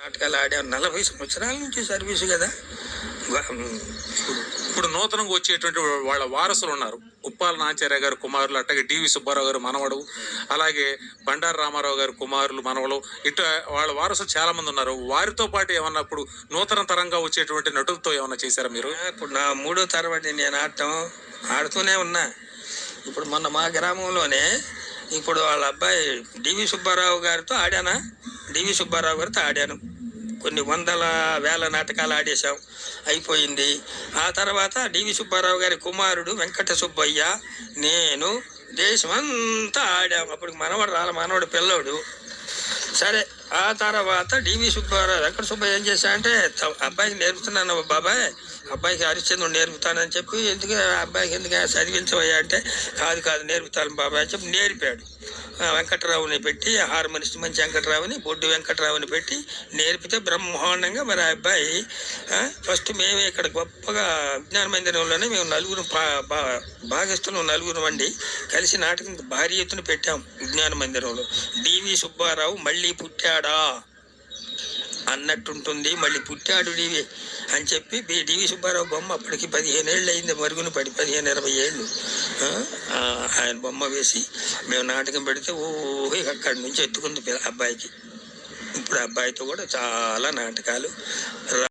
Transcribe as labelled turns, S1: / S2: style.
S1: నాటకాలు ఆడాం. 40 సంవత్సరాల నుంచి సర్వీసు కదా.
S2: ఇప్పుడు నూతనంగా వచ్చేటువంటి వాళ్ళ వారసులు ఉన్నారు. ఉప్పాల నాంచార్య గారి కుమారులు, అట్లాగే డివి సుబ్బారావు గారు మనవడు, అలాగే బండారు రామారావు గారి కుమారులు మనవలు, ఇట్లా వాళ్ళ వారసులు చాలా మంది ఉన్నారు. వారితో పాటు ఏమన్నా ఇప్పుడు నూతన తరంగా వచ్చేటువంటి నటులతో ఏమన్నా చేశారా మీరు?
S1: ఇప్పుడు నా 3వ తరబడి నేను ఆడుతూనే ఉన్నా. ఇప్పుడు మొన్న మా గ్రామంలోనే ఇప్పుడు వాళ్ళ అబ్బాయి డివి సుబ్బారావు గారితో ఆడానా. డివి సుబ్బారావు గారితో ఆడాను. కొన్ని వందల వేల నాటకాలు ఆడేశాం, అయిపోయింది. ఆ తర్వాత డివి సుబ్బారావు గారి కుమారుడు వెంకట సుబ్బయ్య, నేను దేశమంతా ఆడాం. అప్పుడు మనవడు పిల్లడు. సరే, ఆ తర్వాత డివి సుబ్బారావు వెంకట సుబ్బయ్య ఏం చేశా అంటే, అబ్బాయికి నేర్పుతున్నాను బాబాయ్, అబ్బాయికి హరిశ్చంద్రుడు నేర్పుతానని చెప్పి, ఎందుకు అబ్బాయికి ఎందుకు చదివించవయ్యా అంటే, కాదు నేర్పుతాను బాబాయ్ అని చెప్పి నేర్పాడు. వెంకట్రావుని పెట్టి, హార్మోనిస్ట్ మంచి వెంకట్రావుని, బొడ్డు వెంకట్రావుని పెట్టి నేర్పితే బ్రహ్మాండంగా మరి ఆ అబ్బాయి ఫస్ట్ మేమే ఇక్కడ గొప్పగా విజ్ఞాన మందిరంలోనే మేము భాగస్థులు నలుగురు వండి కలిసి నాటకం భారీ ఎత్తున పెట్టాం విజ్ఞాన మందిరంలో. డివి సుబ్బారావు మళ్ళీ పుట్టాడా అన్నట్టుంటుంది. మళ్ళీ పుట్టాడు డివి అని చెప్పి డివి సుబ్బారావు బొమ్మ అప్పటికి 15 ఏళ్ళు అయింది, మరుగున పడి 15-20 ఏళ్ళు. ఆయన బొమ్మ వేసి మేము నాటకం పెడితే అక్కడి నుంచి ఎత్తుకుంది అబ్బాయికి. ఇప్పుడు అబ్బాయితో కూడా చాలా నాటకాలు